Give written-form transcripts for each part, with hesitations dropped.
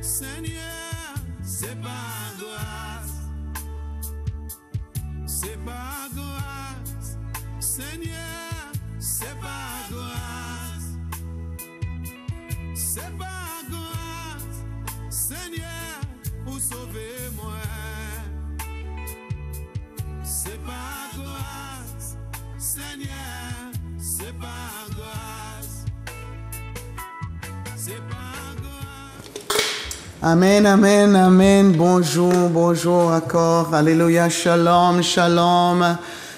Seigneur, c'est par grâce. C'est par grâce. Seigneur, c'est par grâce. C'est par grâce. Seigneur, pour sauver moi. C'est par grâce. Seigneur, c'est par grâce. C'est par grâce. Amen, amen, amen. Bonjour, bonjour encore. Alléluia, shalom, shalom.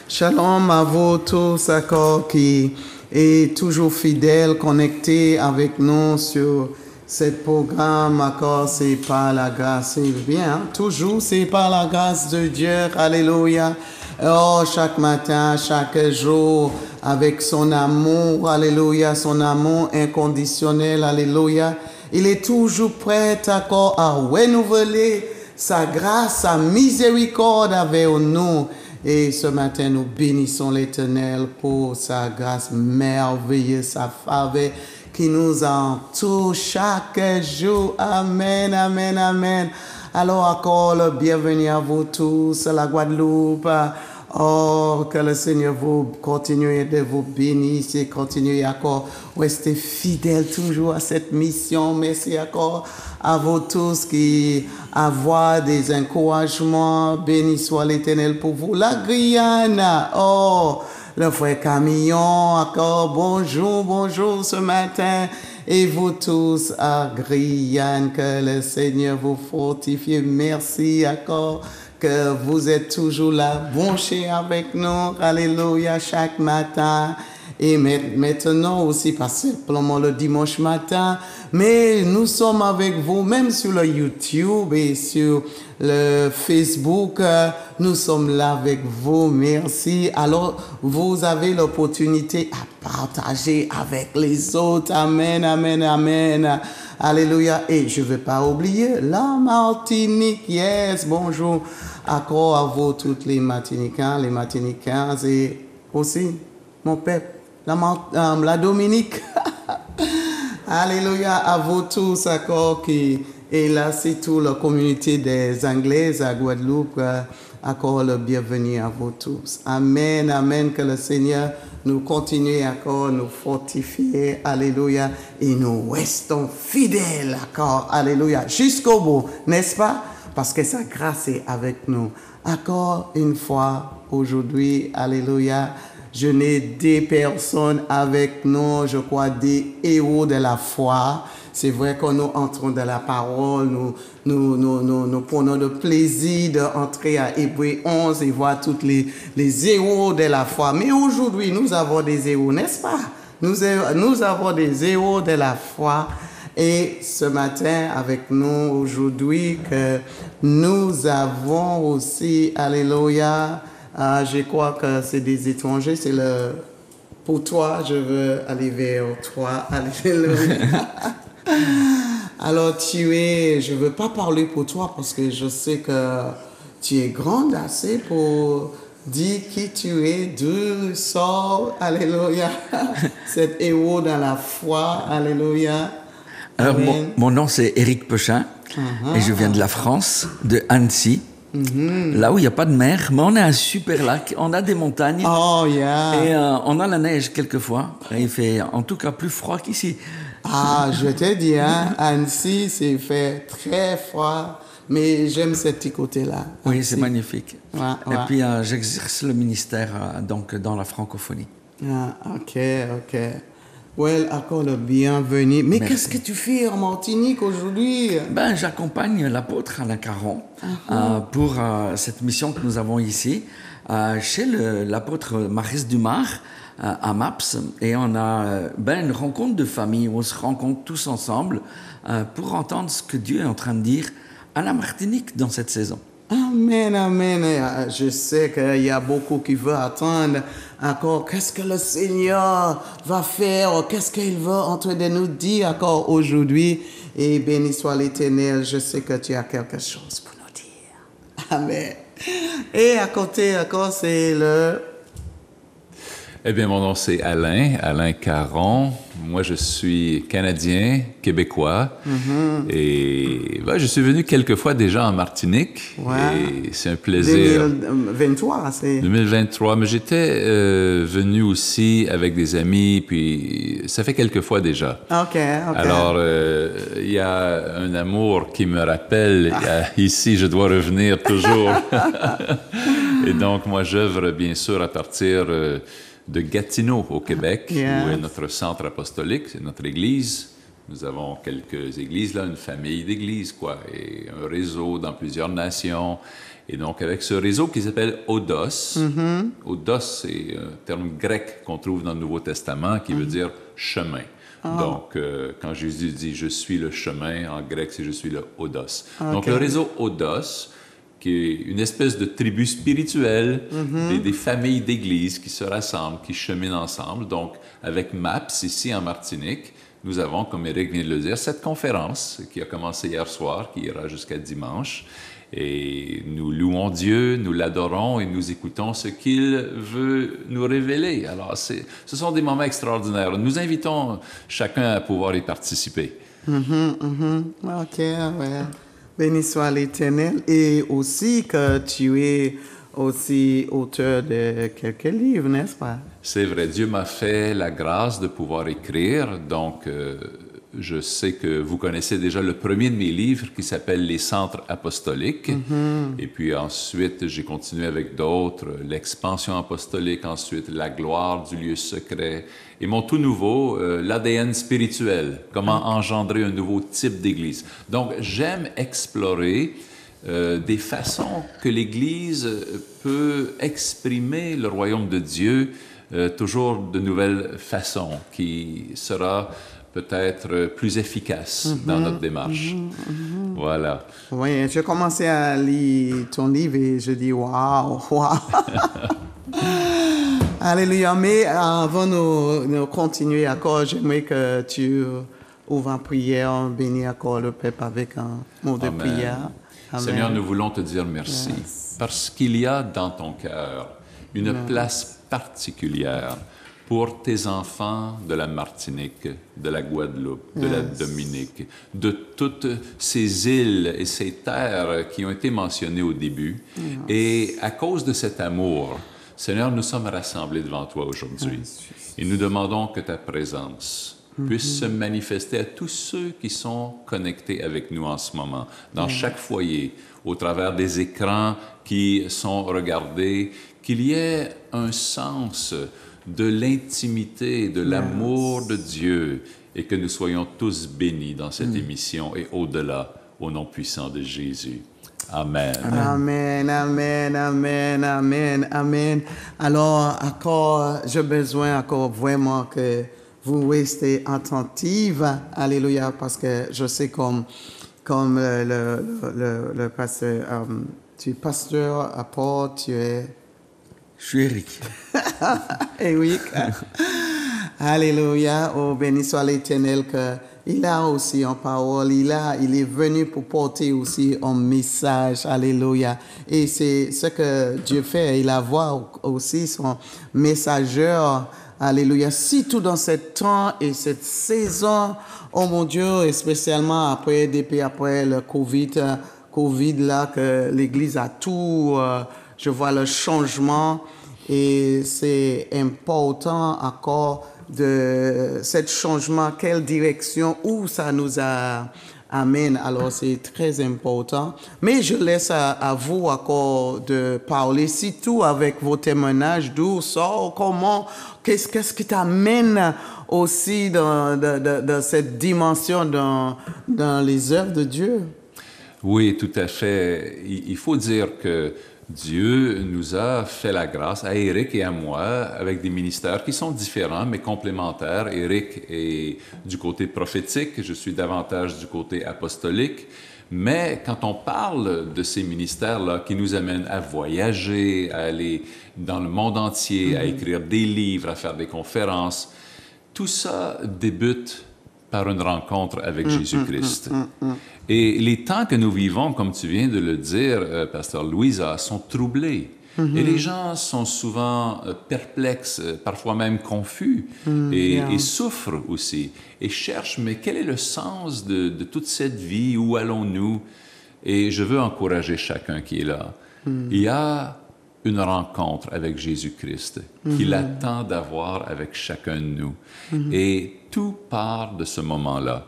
Shalom à vous tous, encore, qui est toujours fidèle, connecté avec nous sur ce programme. Encore, c'est par la grâce, c'est bien. Hein? Toujours, c'est par la grâce de Dieu. Alléluia. Oh, chaque matin, chaque jour, avec son amour, alléluia, son amour inconditionnel, alléluia. Il est toujours prêt encore à renouveler sa grâce, sa miséricorde avec nous. Et ce matin, nous bénissons l'Éternel pour sa grâce merveilleuse, sa faveur qui nous entoure chaque jour. Amen, amen, amen. Alors encore, le bienvenue à vous tous, la Guadeloupe. Oh, que le Seigneur vous continue de vous bénir et continue encore rester fidèle toujours à cette mission. Merci encore à vous tous qui avoir des encouragements. Béni soit l'Éternel pour vous. La Guyane, oh, le frère Camillon, encore bonjour, bonjour ce matin. Et vous tous à Guyane, que le Seigneur vous fortifie. Merci encore que vous êtes toujours là, branchés avec nous. Alléluia, chaque matin. Et maintenant aussi, pas simplement le dimanche matin, mais nous sommes avec vous, même sur le YouTube et sur le Facebook. Nous sommes là avec vous. Merci. Alors, vous avez l'opportunité à partager avec les autres. Amen, amen, amen. Alléluia. Et je ne vais pas oublier la Martinique. Yes, bonjour. Encore à vous, toutes les Martinicains et aussi mon peuple, la Dominique. Alléluia à vous tous, encore qui est là, c'est toute la communauté des Anglais à Guadeloupe. Encore le bienvenue à vous tous. Amen, amen, que le Seigneur nous continue encore, nous fortifier. Alléluia. Et nous restons fidèles, encore. Alléluia. Jusqu'au bout, n'est-ce pas? Parce que sa grâce est avec nous. Encore une fois, aujourd'hui, alléluia, je n'ai des personnes avec nous, je crois des héros de la foi. C'est vrai que nous entrons dans la parole, nous prenons le plaisir d'entrer à Hébreux 11 et voir tous les héros de la foi. Mais aujourd'hui, nous avons des héros, n'est-ce pas? Nous avons des héros de la foi. Et ce matin, avec nous, aujourd'hui, que nous avons aussi, alléluia, je crois que c'est des étrangers, c'est le... Pour toi, je veux aller vers toi, alléluia. Alors, je ne veux pas parler pour toi parce que je sais que tu es grande assez pour dire qui tu es, d'où sors, alléluia. Cet héros dans la foi, alléluia. Alors, mon nom, c'est Éric Pechin, et je viens de la France, de Annecy, là où il n'y a pas de mer, mais on a un super lac, on a des montagnes, oh, yeah. Et on a la neige quelquefois, et il fait en tout cas plus froid qu'ici. Ah, je te dis, hein, Annecy, c'est fait très froid, mais j'aime ce petit côté-là. Oui, c'est magnifique. Ouais, ouais. Et puis, j'exerce le ministère donc, dans la francophonie. Ah, ok. Well, encore le bienvenue. Mais qu'est-ce que tu fais en Martinique aujourd'hui? Ben, j'accompagne l'apôtre Alain Caron pour cette mission que nous avons ici, chez l'apôtre Maurice Dumar, à MAPS. Et on a une rencontre de famille où on se rencontre tous ensemble pour entendre ce que Dieu est en train de dire à la Martinique dans cette saison. Amen, amen. Je sais qu'il y a beaucoup qui veulent attendre encore. Qu'est-ce que le Seigneur va faire? Qu'est-ce qu'il veut en train de nous dire encore aujourd'hui? Et béni soit l'Éternel. Je sais que tu as quelque chose pour nous dire. Amen. Et à côté, encore, c'est Eh bien, mon nom, c'est Alain Caron. Moi, je suis Canadien, Québécois. Et je suis venu quelques fois déjà en Martinique. Ouais. Et c'est un plaisir. 2023, c'est... 2023, mais j'étais venu aussi avec des amis, puis ça fait quelques fois déjà. OK. Alors, il y a un amour qui me rappelle, ici, je dois revenir toujours. Et donc, moi, j'œuvre bien sûr à partir de Gatineau, au Québec, où est notre centre apostolique, c'est notre église. Nous avons quelques églises là, une famille d'églises, quoi, et un réseau dans plusieurs nations. Et donc, avec ce réseau qui s'appelle Odos, Odos, c'est un terme grec qu'on trouve dans le Nouveau Testament qui veut dire chemin. Donc, quand Jésus dit « je suis le chemin », en grec, c'est « je suis le Odos ». Donc, le réseau Odos, qui est une espèce de tribu spirituelle, des familles d'églises qui se rassemblent, qui cheminent ensemble. Donc, avec MAPS, ici en Martinique, nous avons, comme Éric vient de le dire, cette conférence qui a commencé hier soir, qui ira jusqu'à dimanche. Et nous louons Dieu, nous l'adorons et nous écoutons ce qu'il veut nous révéler. Alors, ce sont des moments extraordinaires. Nous invitons chacun à pouvoir y participer. OK, ouais. Béni soit l'Éternel. Et aussi que tu es aussi auteur de quelques livres, n'est-ce pas? C'est vrai, Dieu m'a fait la grâce de pouvoir écrire, donc je sais que vous connaissez déjà le premier de mes livres qui s'appelle « Les centres apostoliques ». Et puis ensuite, j'ai continué avec d'autres, « L'expansion apostolique », ensuite « La gloire du lieu secret ». Et mon tout nouveau, l'ADN spirituel, comment engendrer un nouveau type d'Église. Donc, j'aime explorer des façons que l'Église peut exprimer le royaume de Dieu, toujours de nouvelles façons, qui sera peut-être plus efficace dans notre démarche. Voilà. Oui, j'ai commencé à lire ton livre et je dis waouh, waouh. Alléluia. Mais avant de continuer encore, j'aimerais que tu ouvres en prière, bénis encore le peuple avec un mot de prière. Amen. Seigneur, nous voulons te dire merci parce qu'il y a dans ton cœur une place particulière pour tes enfants de la Martinique, de la Guadeloupe, de la Dominique, de toutes ces îles et ces terres qui ont été mentionnées au début. Et à cause de cet amour, Seigneur, nous sommes rassemblés devant toi aujourd'hui. Et nous demandons que ta présence puisse se manifester à tous ceux qui sont connectés avec nous en ce moment, dans chaque foyer, au travers des écrans qui sont regardés, qu'il y ait un sens de l'intimité, de l'amour de Dieu, et que nous soyons tous bénis dans cette émission et au-delà, au nom puissant de Jésus. Amen. Amen, amen, amen, amen, amen. Alors, encore, j'ai besoin encore vraiment que vous restez attentifs. Alléluia, parce que je sais comme le pasteur, tu es pasteur, apôtre, tu es... Je suis Éric. Éric. Alléluia. Oh, béni soit l'Éternel qu'il a aussi en parole. Il est venu pour porter aussi un message. Alléluia. Et c'est ce que Dieu fait. Il a aussi son messageur. Alléluia. Surtout dans ce temps et cette saison, oh mon Dieu, et spécialement depuis après le COVID là, que l'Église a tout, je vois le changement et c'est important encore de ce changement, quelle direction, où ça nous amène. Alors c'est très important. Mais je laisse à vous encore de parler, surtout avec vos témoignages, d'où sort, comment, qu'est-ce qui t'amène aussi dans cette dimension dans les œuvres de Dieu. Oui, tout à fait. Il faut dire que Dieu nous a fait la grâce, à Éric et à moi, avec des ministères qui sont différents, mais complémentaires. Éric est du côté prophétique, je suis davantage du côté apostolique. Mais quand on parle de ces ministères-là qui nous amènent à voyager, à aller dans le monde entier, à écrire des livres, à faire des conférences, tout ça débute par une rencontre avec Jésus-Christ. Et les temps que nous vivons, comme tu viens de le dire, Pasteur Louisa, sont troublés. Et les gens sont souvent perplexes, parfois même confus, et souffrent aussi, et cherchent, mais quel est le sens de toute cette vie? Où allons-nous? Et je veux encourager chacun qui est là. Il y a une rencontre avec Jésus-Christ qu'il attend d'avoir avec chacun de nous. Et tout part de ce moment-là.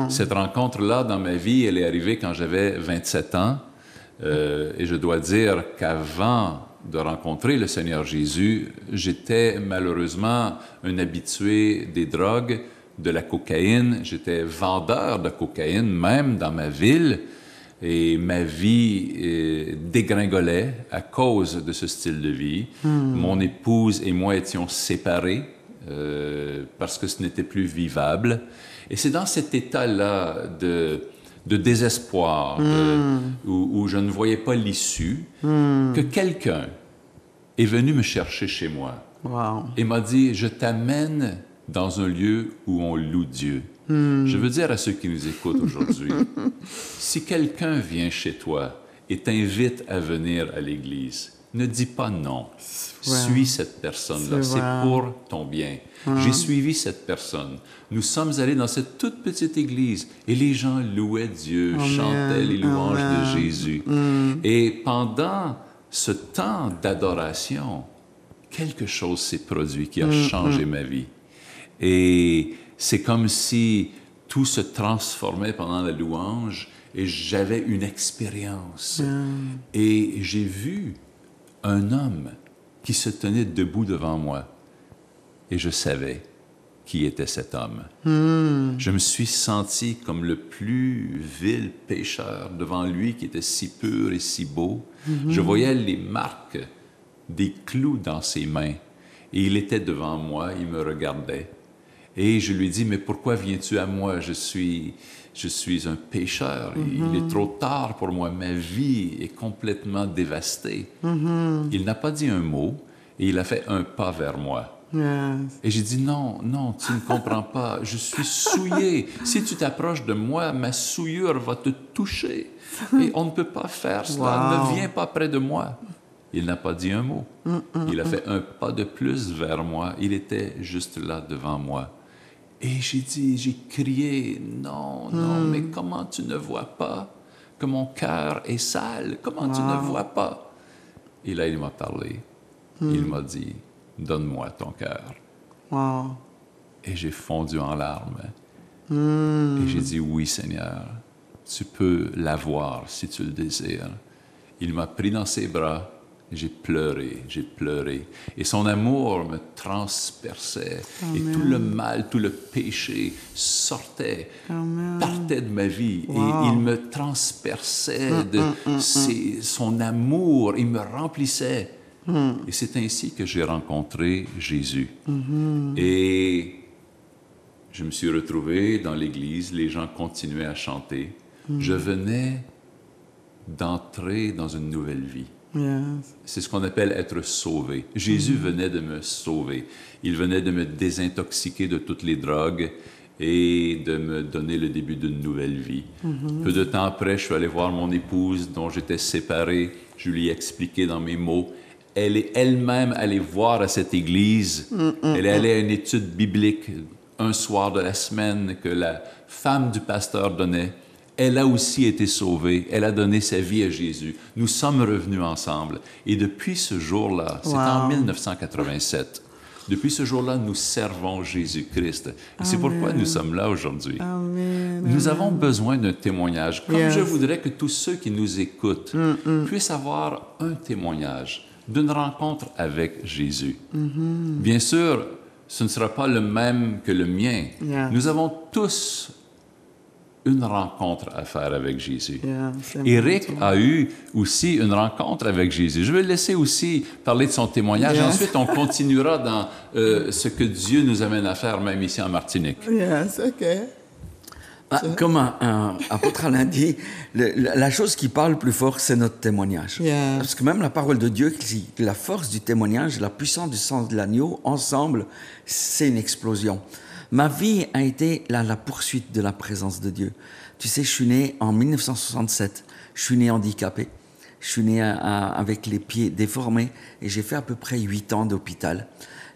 Cette rencontre-là, dans ma vie, elle est arrivée quand j'avais 27 ans. Et je dois dire qu'avant de rencontrer le Seigneur Jésus, j'étais malheureusement un habitué des drogues, de la cocaïne. J'étais vendeur de cocaïne, même dans ma ville. Et ma vie dégringolait à cause de ce style de vie. Mon épouse et moi étions séparés parce que ce n'était plus vivable. Et c'est dans cet état-là de désespoir, où je ne voyais pas l'issue, que quelqu'un est venu me chercher chez moi et m'a dit « Je t'amène dans un lieu où on loue Dieu ». Je veux dire à ceux qui nous écoutent aujourd'hui, si quelqu'un vient chez toi et t'invite à venir à l'Église, ne dis pas non. Suis cette personne-là, c'est pour ton bien. J'ai suivi cette personne. Nous sommes allés dans cette toute petite église et les gens louaient Dieu, chantaient les louanges de Jésus. Et pendant ce temps d'adoration, quelque chose s'est produit qui a changé ma vie. Et c'est comme si tout se transformait pendant la louange et j'avais une expérience. Et j'ai vu un homme qui se tenait debout devant moi. Et je savais qui était cet homme. Je me suis senti comme le plus vil pécheur devant lui qui était si pur et si beau. Je voyais les marques des clous dans ses mains. Et il était devant moi, il me regardait. Et je lui dis, mais pourquoi viens-tu à moi? Je suis un pécheur. Il est trop tard pour moi. Ma vie est complètement dévastée. Il n'a pas dit un mot et il a fait un pas vers moi. Et j'ai dit, non, non, tu ne comprends pas. Je suis souillé. Si tu t'approches de moi, ma souillure va te toucher. Et on ne peut pas faire cela. Ne viens pas près de moi. Il n'a pas dit un mot. Il a fait un pas de plus vers moi. Il était juste là devant moi. Et j'ai crié, non, non, mais comment tu ne vois pas que mon cœur est sale? Comment tu ne vois pas? Et là, il m'a parlé. Il m'a dit, donne-moi ton cœur. Et j'ai fondu en larmes. Et j'ai dit, oui, Seigneur, tu peux l'avoir si tu le désires. Il m'a pris dans ses bras. J'ai pleuré. Et son amour me transperçait. Et tout le mal, tout le péché sortait, partait de ma vie. Et il me transperçait de son amour. Il me remplissait. Et c'est ainsi que j'ai rencontré Jésus. Et je me suis retrouvé dans l'église. Les gens continuaient à chanter. Je venais d'entrer dans une nouvelle vie. C'est ce qu'on appelle être sauvé. Jésus venait de me sauver. Il venait de me désintoxiquer de toutes les drogues et de me donner le début d'une nouvelle vie. Peu de temps après, je suis allé voir mon épouse dont j'étais séparé. Je lui ai expliqué dans mes mots. Elle est elle-même allée voir à cette église. Elle est allée à une étude biblique un soir de la semaine que la femme du pasteur donnait. Elle a aussi été sauvée. Elle a donné sa vie à Jésus. Nous sommes revenus ensemble. Et depuis ce jour-là, c'est en 1987, depuis ce jour-là, nous servons Jésus-Christ. Et c'est pourquoi nous sommes là aujourd'hui. Nous avons besoin d'un témoignage. Comme je voudrais que tous ceux qui nous écoutent puissent avoir un témoignage d'une rencontre avec Jésus. Bien sûr, ce ne sera pas le même que le mien. Nous avons tous une rencontre à faire avec Jésus. Éric a eu aussi une rencontre avec Jésus. Je vais le laisser aussi parler de son témoignage. Ensuite, on continuera dans ce que Dieu nous amène à faire, même ici en Martinique. Comme apôtre Alain dit, la chose qui parle plus fort, c'est notre témoignage. Parce que même la parole de Dieu dit que la force du témoignage, la puissance du sang de l'agneau, ensemble, c'est une explosion. Ma vie a été la poursuite de la présence de Dieu. Tu sais, je suis né en 1967. Je suis né handicapé. Je suis né avec les pieds déformés et j'ai fait à peu près 8 ans d'hôpital.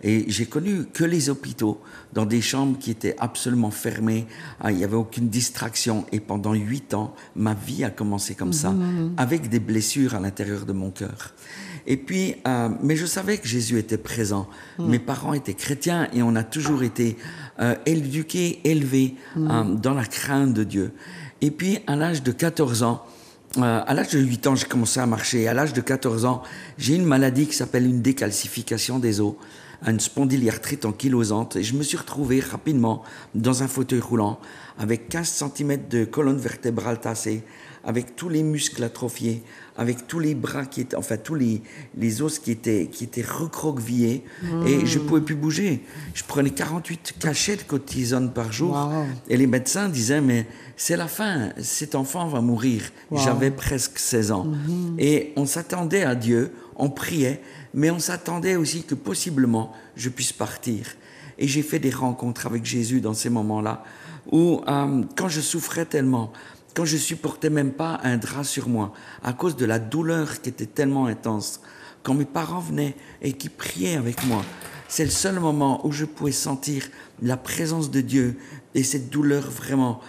Et j'ai connu que les hôpitaux, dans des chambres qui étaient absolument fermées. Il n'y avait aucune distraction. Et pendant 8 ans, ma vie a commencé comme ça, avec des blessures à l'intérieur de mon cœur. Et puis, mais je savais que Jésus était présent. Mes parents étaient chrétiens et on a toujours été éduqués, élevés dans la crainte de Dieu. Et puis, à l'âge de 14 ans, à l'âge de 8 ans, j'ai commencé à marcher. À l'âge de 14 ans, j'ai une maladie qui s'appelle une décalcification des os, une spondylarthrite ankylosante. Et je me suis retrouvé rapidement dans un fauteuil roulant avec 15 cm de colonne vertébrale tassée, avec tous les muscles atrophiés, avec tous les bras qui étaient, enfin tous les os qui étaient recroquevillés, et je pouvais plus bouger. Je prenais 48 cachets de cortisone par jour, et les médecins disaient mais c'est la fin, cet enfant va mourir. J'avais presque 16 ans, et on s'attendait à Dieu, on priait, mais on s'attendait aussi que possiblement je puisse partir. Et j'ai fait des rencontres avec Jésus dans ces moments-là, où quand je souffrais tellement, quand je supportais même pas un drap sur moi, à cause de la douleur qui était tellement intense, quand mes parents venaient et qui priaient avec moi, c'est le seul moment où je pouvais sentir la présence de Dieu et cette douleur vraiment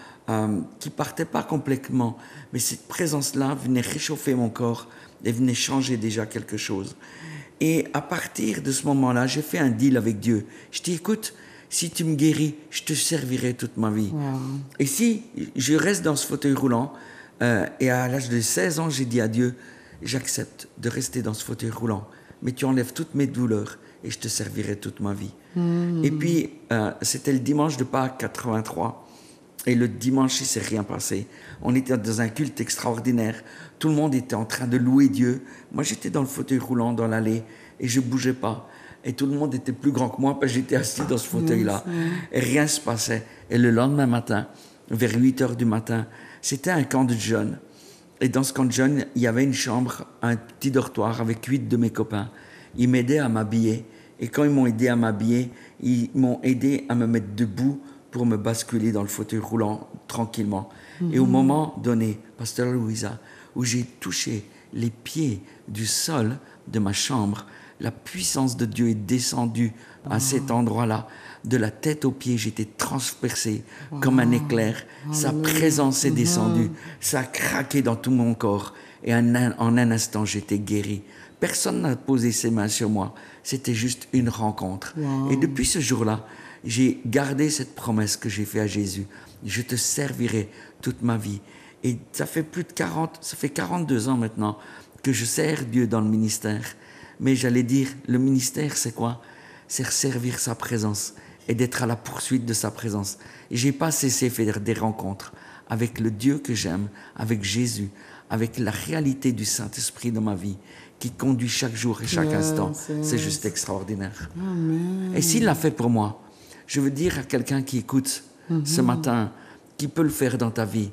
qui partait pas complètement, mais cette présence-là venait réchauffer mon corps et venait changer déjà quelque chose. Et à partir de ce moment-là, j'ai fait un deal avec Dieu. Je dis, écoute, si tu me guéris, je te servirai toute ma vie. Et si je reste dans ce fauteuil roulant, et à l'âge de 16 ans, j'ai dit à Dieu, j'accepte de rester dans ce fauteuil roulant, mais tu enlèves toutes mes douleurs et je te servirai toute ma vie. Et puis, c'était le dimanche de Pâques 83, et le dimanche, il ne s'est rien passé. On était dans un culte extraordinaire. Tout le monde était en train de louer Dieu. Moi, j'étais dans le fauteuil roulant, dans l'allée, et je ne bougeais pas. Et tout le monde était plus grand que moi parce que j'étais assis dans ce fauteuil-là. Et rien ne se passait. Et le lendemain matin, vers 8 heures du matin, c'était un camp de jeunes. Et dans ce camp de jeunes, il y avait une chambre, un petit dortoir avec 8 de mes copains. Ils m'aidaient à m'habiller. Et quand ils m'ont aidé à m'habiller, ils m'ont aidé à me mettre debout pour me basculer dans le fauteuil roulant tranquillement. Et au moment donné, Pasteur Louisa, où j'ai touché les pieds du sol de ma chambre, la puissance de Dieu est descendue à cet endroit-là. De la tête aux pieds, j'étais transpercé comme un éclair. Sa présence est descendue. Ça a craqué dans tout mon corps. Et en un instant, j'étais guéri. Personne n'a posé ses mains sur moi. C'était juste une rencontre. Et depuis ce jour-là, j'ai gardé cette promesse que j'ai faite à Jésus. Je te servirai toute ma vie. Et ça fait 42 ans maintenant que je sers Dieu dans le ministère. Mais j'allais dire, le ministère, c'est quoi? C'est servir sa présence et d'être à la poursuite de sa présence. Et je n'ai pas cessé de faire des rencontres avec le Dieu que j'aime, avec Jésus, avec la réalité du Saint-Esprit dans ma vie, qui conduit chaque jour et chaque instant. C'est juste extraordinaire. Amen. Et s'il l'a fait pour moi, je veux dire à quelqu'un qui écoute ce matin, qui peut le faire dans ta vie,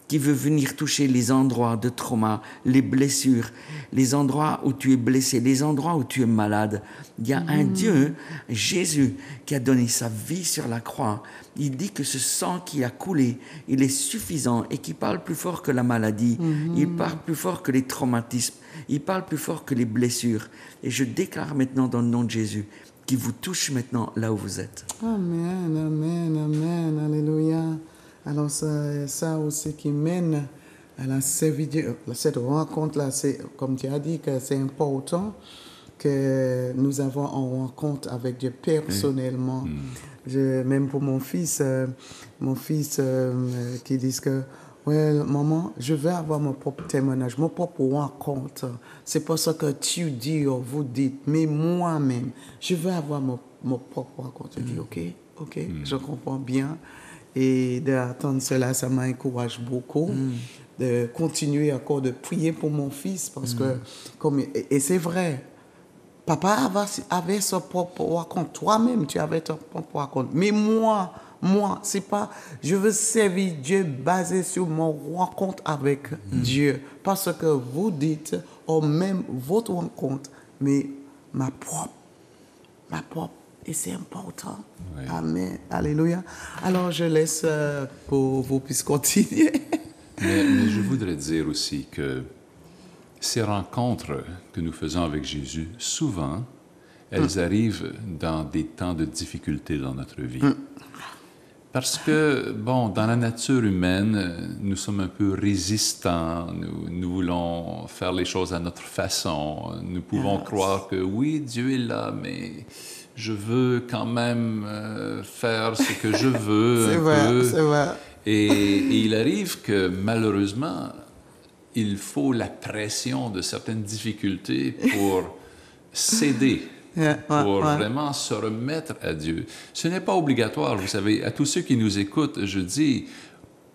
qui veut venir toucher les endroits de trauma, les blessures, les endroits où tu es blessé, les endroits où tu es malade. Il y a un Dieu, Jésus, qui a donné sa vie sur la croix. Il dit que ce sang qui a coulé, il est suffisant et qui parle plus fort que la maladie. Il parle plus fort que les traumatismes. Il parle plus fort que les blessures. Et je déclare maintenant dans le nom de Jésus qu'il vous touche maintenant là où vous êtes. Amen, amen, amen, alléluia. Alors ça aussi qui mène à cette rencontre-là, c'est comme tu as dit que c'est important que nous avons une rencontre avec Dieu personnellement. Même pour mon fils qui dit que ouais, maman, je vais avoir mon propre témoignage, mon propre rencontre. C'est pas ça que tu dis ou vous dites, mais moi-même, je vais avoir mon propre rencontre. Je dis, ok, je comprends bien. Et d'attendre cela, ça m'encourage beaucoup de continuer encore de prier pour mon fils parce que, et c'est vrai, papa avait son propre rencontre, toi-même tu avais ton propre rencontre, mais moi, c'est pas, je veux servir Dieu basé sur mon rencontre avec Dieu, parce que vous dites, ou même votre rencontre, mais ma propre. Et c'est important. Oui. Amen. Alléluia. Alors, je laisse pour vous puissiez continuer. mais je voudrais dire aussi que Ces rencontres que nous faisons avec Jésus, souvent, elles arrivent dans des temps de difficulté dans notre vie. Parce que, bon, dans la nature humaine, nous sommes un peu résistants, nous voulons faire les choses à notre façon, nous pouvons croire que oui, Dieu est là, mais je veux quand même faire ce que je veux C'est un vrai, peu. c'est vrai. Et il arrive que, malheureusement, il faut la pression de certaines difficultés pour céder. Pour vraiment se remettre à Dieu. Ce n'est pas obligatoire, vous savez. À tous ceux qui nous écoutent, je dis,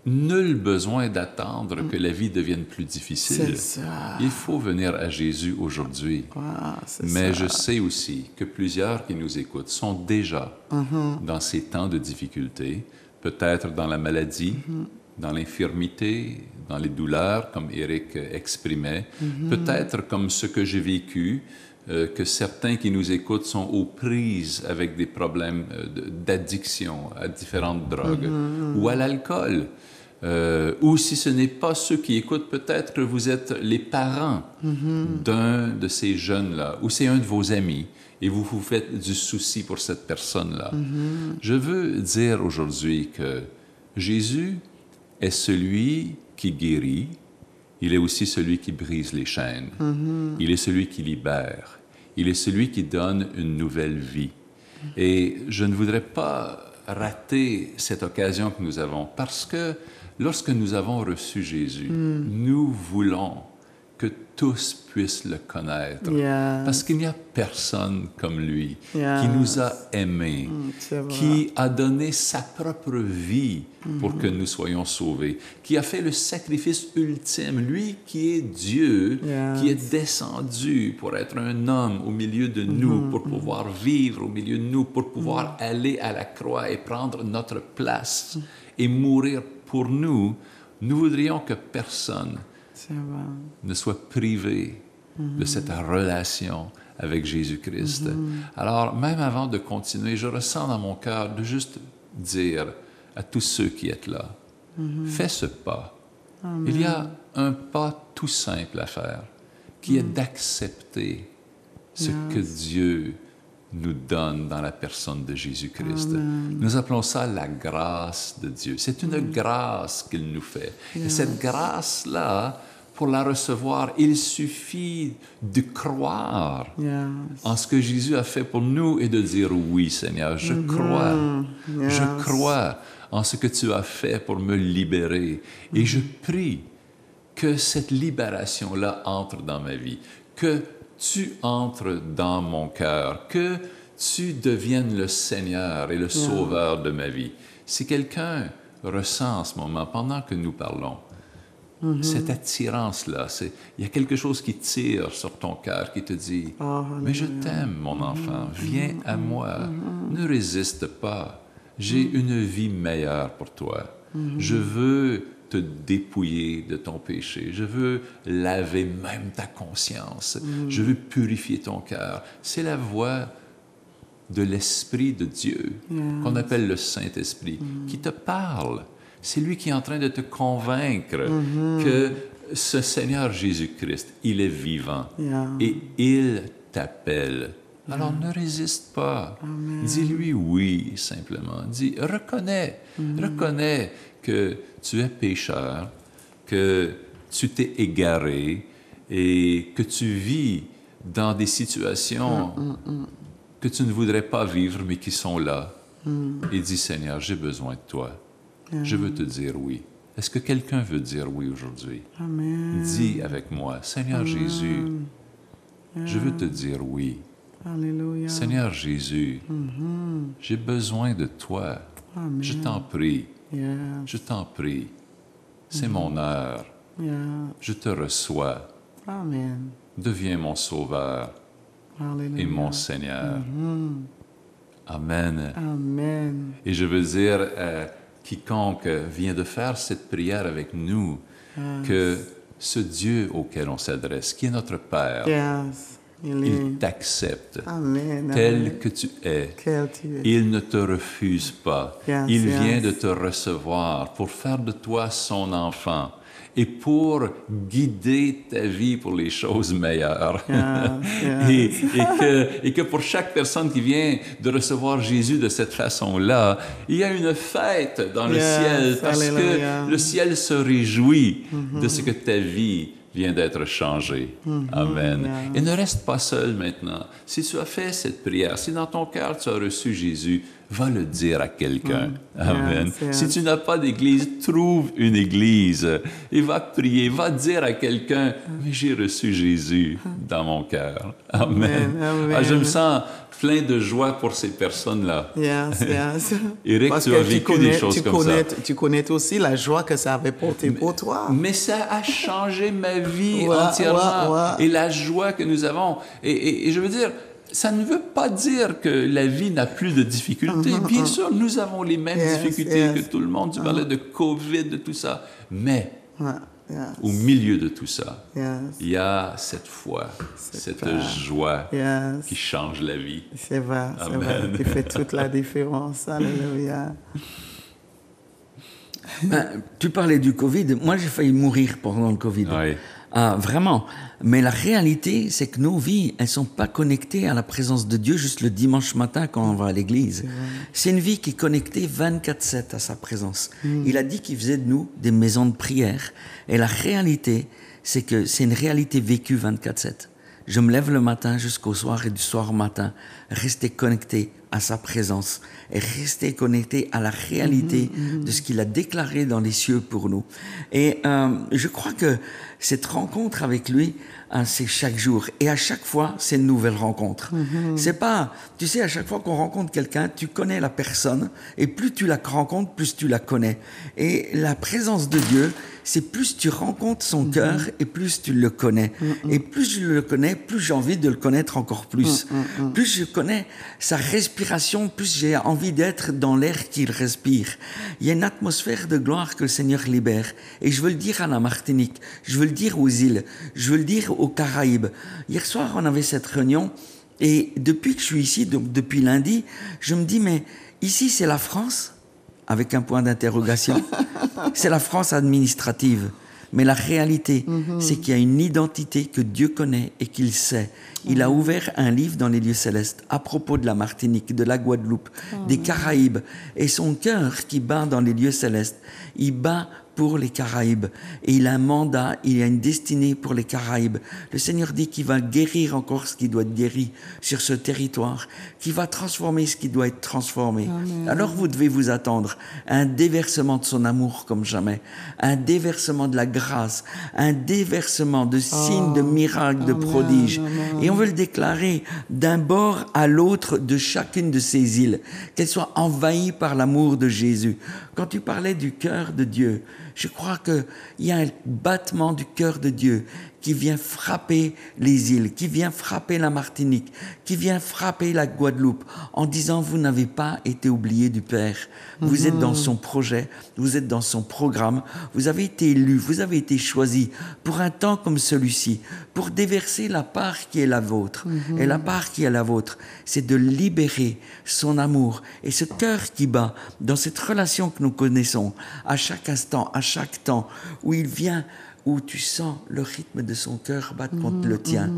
nul besoin d'attendre que la vie devienne plus difficile. C'est ça. Il faut venir à Jésus aujourd'hui. Mais je sais aussi que plusieurs qui nous écoutent sont déjà dans ces temps de difficulté, peut-être dans la maladie, dans l'infirmité, dans les douleurs, comme Éric exprimait, peut-être comme ce que j'ai vécu, que certains qui nous écoutent sont aux prises avec des problèmes d'addiction à différentes drogues ou à l'alcool. Ou si ce n'est pas ceux qui écoutent, peut-être que vous êtes les parents d'un de ces jeunes-là, ou c'est un de vos amis, et vous vous faites du souci pour cette personne-là. Je veux dire aujourd'hui que Jésus est celui qui guérit, il est aussi celui qui brise les chaînes. Il est celui qui libère. Il est celui qui donne une nouvelle vie. Et je ne voudrais pas rater cette occasion que nous avons, parce que lorsque nous avons reçu Jésus, nous voulons que tous puissent le connaître. Parce qu'il n'y a personne comme lui qui nous a aimés, qui a donné sa propre vie pour que nous soyons sauvés, qui a fait le sacrifice ultime, lui qui est Dieu, qui est descendu pour être un homme au milieu de nous, pour pouvoir vivre au milieu de nous, pour pouvoir aller à la croix et prendre notre place et mourir pour nous. Nous voudrions que personne ne soit privé de cette relation avec Jésus-Christ. Alors, même avant de continuer, je ressens dans mon cœur de juste dire à tous ceux qui êtes là, fais ce pas. Il y a un pas tout simple à faire, qui est d'accepter ce que Dieu nous donne dans la personne de Jésus-Christ. Nous appelons ça la grâce de Dieu. C'est une grâce qu'il nous fait. Et cette grâce-là, pour la recevoir, il suffit de croire en ce que Jésus a fait pour nous et de dire oui, Seigneur, je crois. Je crois en ce que tu as fait pour me libérer. Et je prie que cette libération-là entre dans ma vie, que tu entres dans mon cœur, que tu deviennes le Seigneur et le Sauveur de ma vie. Si quelqu'un ressent en ce moment, pendant que nous parlons, cette attirance-là, il y a quelque chose qui tire sur ton cœur, qui te dit « Mais je t'aime, mon enfant, viens à moi, ne résiste pas, j'ai une vie meilleure pour toi. Je veux te dépouiller de ton péché, je veux laver même ta conscience, je veux purifier ton cœur. » C'est la voix de l'Esprit de Dieu, qu'on appelle le Saint-Esprit, qui te parle. C'est lui qui est en train de te convaincre que ce Seigneur Jésus-Christ, il est vivant et il t'appelle. Alors ne résiste pas. Dis-lui oui, simplement. Reconnais que tu es pécheur, que tu t'es égaré et que tu vis dans des situations que tu ne voudrais pas vivre, mais qui sont là. Et dis, Seigneur, j'ai besoin de toi. Je veux te dire oui. Est-ce que quelqu'un veut dire oui aujourd'hui? Dis avec moi, Seigneur Jésus, je veux te dire oui. Alléluia. Seigneur Jésus, j'ai besoin de toi. Je t'en prie. Je t'en prie. C'est mon heure. Je te reçois. Amen. Deviens mon sauveur Alléluia. et mon Seigneur. Amen. Amen. Et je veux dire, quiconque vient de faire cette prière avec nous, que ce Dieu auquel on s'adresse, qui est notre Père, Il t'accepte Amen. tel Amen. que tu es. Quel tu es. Il ne te refuse pas. Yes, Il yes. vient de te recevoir pour faire de toi son enfant et pour guider ta vie pour les choses meilleures. Yes, Et que pour chaque personne qui vient de recevoir Jésus de cette façon-là, il y a une fête dans le Yes, ciel parce alléluia. que le ciel se réjouit de ce que ta vie vient d'être changée. Amen. yeah. Et ne reste pas seul maintenant. Si tu as fait cette prière, si dans ton cœur tu as reçu Jésus, va le dire à quelqu'un. Amen. Yes, yes. Si tu n'as pas d'église, trouve une église et va prier, va dire à quelqu'un, mais j'ai reçu Jésus dans mon cœur. Amen. Amen. Ah, je me sens plein de joie pour ces personnes-là. Yes, yes. Eric, Parce tu que as vécu des choses comme ça. Tu connais aussi la joie que ça avait porté pour toi. Mais ça a changé ma vie Ouais, entièrement. ouais. Et la joie que nous avons. Et je veux dire, ça ne veut pas dire que la vie n'a plus de difficultés. Bien sûr, nous avons les mêmes Yes, difficultés yes. que tout le monde. Tu parlais de COVID, de tout ça. Mais Ouais, yes, au milieu de tout ça, yes, il y a cette foi, cette foi. joie yes. qui change la vie. C'est vrai, c'est Amen. vrai. Qui fait toute la différence. Alléluia. Ben, tu parlais du Covid. Moi, j'ai failli mourir pendant le Covid. Oui. Ah, vraiment. Mais la réalité, c'est que nos vies, elles sont pas connectées à la présence de Dieu juste le dimanche matin quand on va à l'église. C'est une vie qui est connectée 24/7 à sa présence. Il a dit qu'il faisait de nous des maisons de prière. Et la réalité, c'est que c'est une réalité vécue 24/7. Je me lève le matin jusqu'au soir et du soir au matin, rester connecté à sa présence et rester connecté à la réalité de ce qu'il a déclaré dans les cieux pour nous. Et je crois que cette rencontre avec lui, c'est chaque jour. Et à chaque fois, c'est une nouvelle rencontre. C'est pas, tu sais, à chaque fois qu'on rencontre quelqu'un, tu connais la personne et plus tu la rencontres, plus tu la connais. Et la présence de Dieu, c'est plus tu rencontres son cœur et plus tu le connais. Et plus je le connais, plus j'ai envie de le connaître encore plus. Plus je connais sa respiration, plus j'ai envie d'être dans l'air qu'il respire. Il y a une atmosphère de gloire que le Seigneur libère. Et je veux le dire à la Martinique, je veux le dire aux îles, je veux le dire aux Caraïbes. Hier soir, on avait cette réunion et depuis que je suis ici, donc depuis lundi, je me dis, mais ici c'est la France avec un point d'interrogation. C'est la France administrative. Mais la réalité, c'est qu'il y a une identité que Dieu connaît et qu'il sait. Il a ouvert un livre dans les lieux célestes à propos de la Martinique, de la Guadeloupe, des Caraïbes. Et son cœur qui bat dans les lieux célestes, il bat pour les Caraïbes. Et il a un mandat, il a une destinée pour les Caraïbes. Le Seigneur dit qu'il va guérir encore ce qui doit être guéri sur ce territoire, qu'il va transformer ce qui doit être transformé. Amen. Alors vous devez vous attendre à un déversement de son amour comme jamais, à un déversement de la grâce, à un déversement de signes, de miracles, de Amen, prodiges. amen. Et on veut le déclarer d'un bord à l'autre de chacune de ces îles, qu'elles soient envahies par l'amour de Jésus. Quand tu parlais du cœur de Dieu, je crois qu'il y a un battement du cœur de Dieu qui vient frapper les îles, qui vient frapper la Martinique, qui vient frapper la Guadeloupe en disant vous n'avez pas été oubliés du Père. Vous êtes dans son projet, vous êtes dans son programme, vous avez été élus, vous avez été choisis pour un temps comme celui-ci, pour déverser la part qui est la vôtre. Et la part qui est la vôtre, c'est de libérer son amour et ce cœur qui bat dans cette relation que nous connaissons à chaque instant, à chaque temps, où il vient, où tu sens le rythme de son cœur battre contre le tien.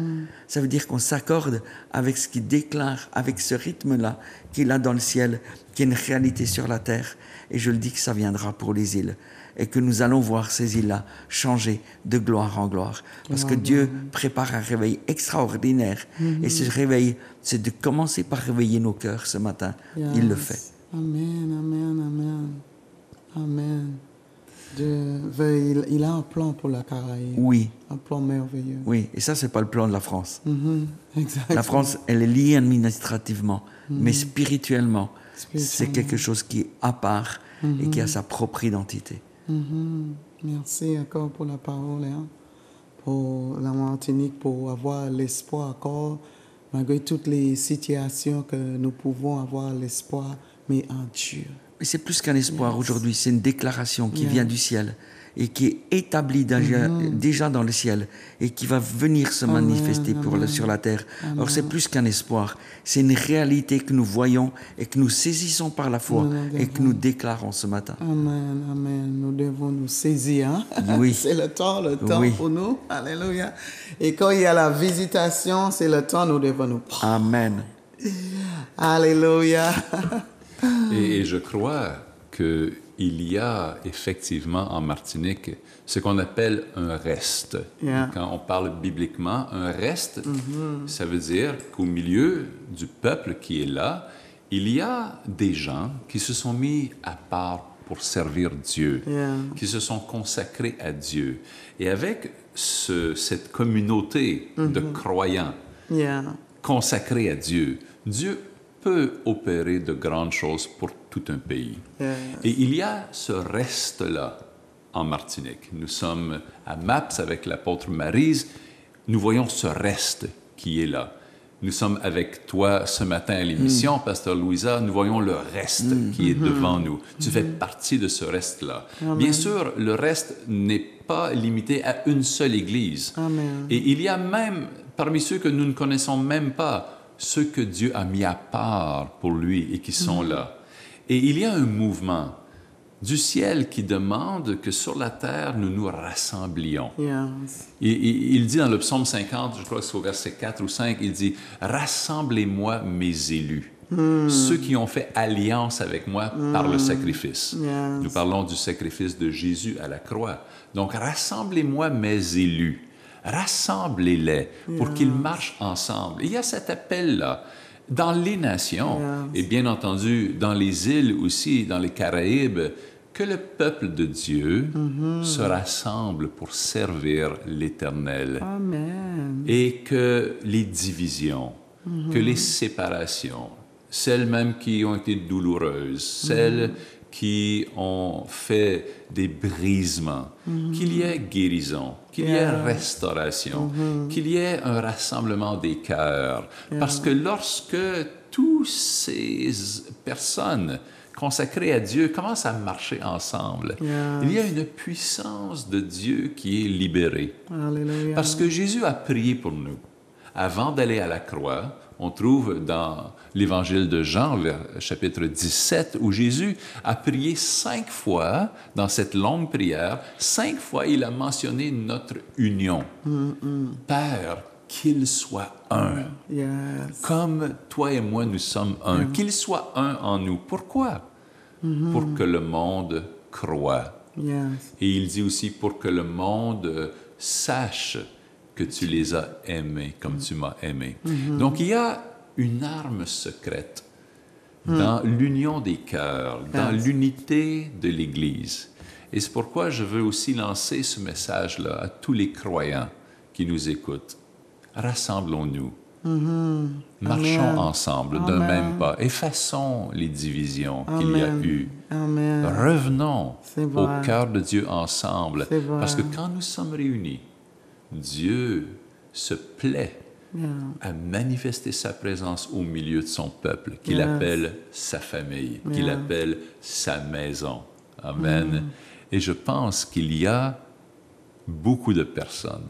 Ça veut dire qu'on s'accorde avec ce qu'il déclare, avec ce rythme-là qu'il a dans le ciel, qui est une réalité sur la terre. Et je le dis que ça viendra pour les îles. Et que nous allons voir ces îles-là changer de gloire en gloire. Parce que Dieu prépare un réveil extraordinaire. Et ce réveil, c'est de commencer par réveiller nos cœurs ce matin. Il le fait. Amen, amen, amen. Amen. Il a un plan pour la Caraïbe. Oui, Un plan merveilleux. oui. Et ça, c'est pas le plan de la France. Exactement. La France, elle est liée administrativement, mais spirituellement, c'est quelque chose qui est à part et qui a sa propre identité. Merci encore pour la parole, hein, pour la Martinique, pour avoir l'espoir encore, malgré toutes les situations que nous pouvons avoir l'espoir, mais en Dieu. Mais c'est plus qu'un espoir aujourd'hui, c'est une déclaration qui vient du ciel. et qui est établi déjà dans le ciel et qui va venir se manifester sur la terre. Alors c'est plus qu'un espoir, c'est une réalité que nous voyons et que nous saisissons par la foi et que nous déclarons ce matin. Amen, amen. Nous devons nous saisir. Hein? Oui. C'est le temps Oui. pour nous. Alléluia. Et quand il y a la visitation, c'est le temps nous devons nous prendre. Amen. Alléluia. Et je crois qu'il y a effectivement en Martinique ce qu'on appelle un reste. Yeah. Quand on parle bibliquement, un reste, ça veut dire qu'au milieu du peuple qui est là, il y a des gens qui se sont mis à part pour servir Dieu, Yeah. qui se sont consacrés à Dieu. Et avec cette communauté de croyants Yeah. consacrés à Dieu, Dieu peut opérer de grandes choses pour tout un pays. Yes. Et il y a ce reste-là en Martinique. Nous sommes à MAPS avec l'apôtre Maryse. Nous voyons ce reste qui est là. Nous sommes avec toi ce matin à l'émission, Pasteur Louisa. Nous voyons le reste qui est devant nous. Tu fais partie de ce reste-là. Bien sûr, le reste n'est pas limité à une seule église. Amen. Et il y a même, parmi ceux que nous ne connaissons même pas, ceux que Dieu a mis à part pour lui et qui sont là. Et il y a un mouvement du ciel qui demande que sur la terre, nous nous rassemblions. Yes. Il dit dans le psaume 50, je crois que c'est au verset 4 ou 5, il dit « Rassemblez-moi mes élus, ceux qui ont fait alliance avec moi par le sacrifice. Yes. Nous parlons du sacrifice de Jésus à la croix. Donc, rassemblez-moi mes élus. Rassemblez-les pour qu'ils marchent ensemble. Il y a cet appel-là dans les nations et bien entendu dans les îles aussi, dans les Caraïbes, que le peuple de Dieu se rassemble pour servir l'Éternel. Amen. Et que les divisions, que les séparations, celles même qui ont été douloureuses, celles qui ont fait des brisements, qu'il y ait guérison, qu'il y ait restauration, qu'il y ait un rassemblement des cœurs. Parce que lorsque toutes ces personnes consacrées à Dieu commencent à marcher ensemble, il y a une puissance de Dieu qui est libérée. Alléluia. Parce que Jésus a prié pour nous. Avant d'aller à la croix, on trouve dans l'Évangile de Jean, chapitre 17, où Jésus a prié 5 fois dans cette longue prière. 5 fois, il a mentionné notre union. Père, qu'il soit un. Yes. Comme toi et moi, nous sommes un. Qu'il soit un en nous. Pourquoi? Pour que le monde croie. Yes. Et il dit aussi pour que le monde sache que tu les as aimés comme tu m'as aimé. Donc, il y a une arme secrète dans l'union des cœurs, dans l'unité de l'Église. Et c'est pourquoi je veux aussi lancer ce message-là à tous les croyants qui nous écoutent. Rassemblons-nous. Marchons ensemble d'un même pas. Effaçons les divisions qu'il y a eues. Amen. Revenons C'est vrai. au cœur de Dieu ensemble. C'est vrai. Parce que quand nous sommes réunis, Dieu se plaît à manifester sa présence au milieu de son peuple, qu'il appelle sa famille, qu'il appelle sa maison. Amen. Et je pense qu'il y a beaucoup de personnes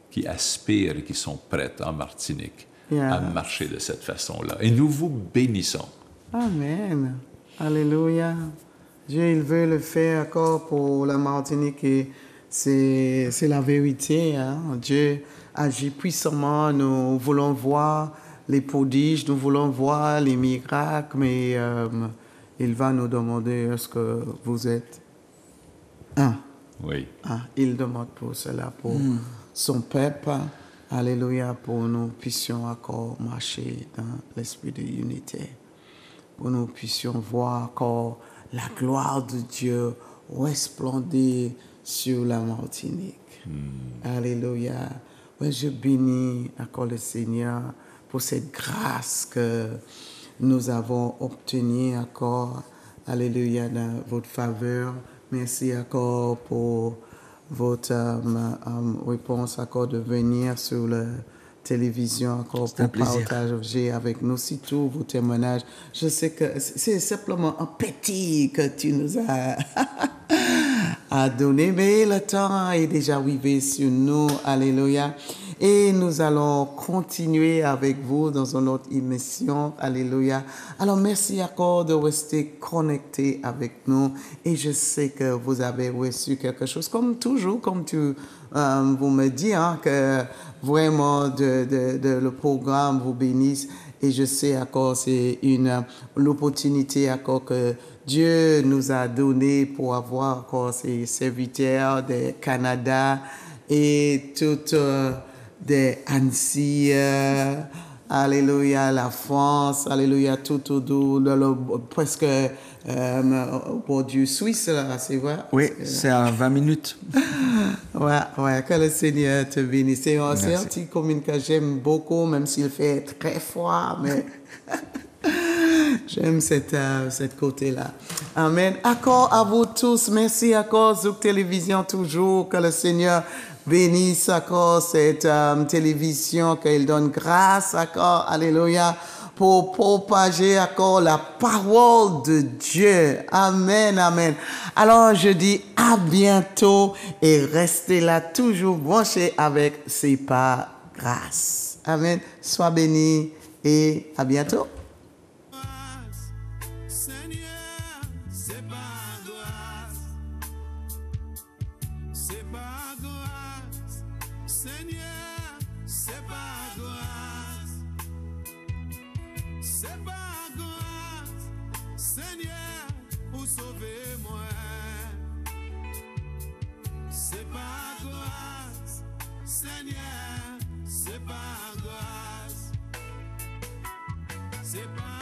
qui aspirent et qui sont prêtes en Martinique à marcher de cette façon-là. Et nous vous bénissons. Amen. Alléluia. Dieu, il veut le faire encore pour la Martinique et c'est la vérité. Hein? Dieu agit puissamment. Nous voulons voir les prodiges, nous voulons voir les miracles, mais il va nous demander est-ce que vous êtes un. Oui. Il demande pour cela, pour son peuple. Alléluia, pour nous puissions encore marcher dans l'esprit de unité. Pour nous puissions voir encore la gloire de Dieu resplendir sur la Martinique. Alléluia. Oui, je bénis encore le Seigneur pour cette grâce que nous avons obtenue encore. Alléluia, dans votre faveur. Merci encore pour votre réponse encore de venir sur la télévision encore pour partager avec nous surtout vos témoignages. Je sais que c'est simplement un petit que tu nous as a donné, mais le temps est déjà arrivé sur nous. Alléluia. Et nous allons continuer avec vous dans une autre émission. Alléluia. Alors, merci encore de rester connecté avec nous. Et je sais que vous avez reçu quelque chose, comme toujours, comme vous me dites, hein, que vraiment le programme vous bénisse. Et je sais encore, c'est l'opportunité encore que Dieu nous a donné pour avoir encore ces serviteurs du Canada et toutes des Antilles, alléluia, la France, alléluia, tout autour, presque au bord du Suisse, là, c'est vrai? Oui, c'est à 20 minutes. Ouais, que le Seigneur te bénisse. C'est un petit commune que j'aime beaucoup, même s'il fait très froid, mais j'aime cette côté-là. Amen. Accord à vous tous. Merci, accord Zouk Télévision, toujours. Que le Seigneur bénisse, accord cette télévision, qu'il donne grâce, accord. Alléluia. Pour propager encore la parole de Dieu. Amen, amen. Alors, je dis à bientôt et restez là toujours branchés avec C'est par grâce. Amen. Sois béni et à bientôt. Seigneur, c'est par grâce. C'est par grâce. Seigneur, c'est par grâce. C'est par grâce. Seigneur, pour sauver moi. C'est par grâce. Seigneur, c'est par grâce. C'est par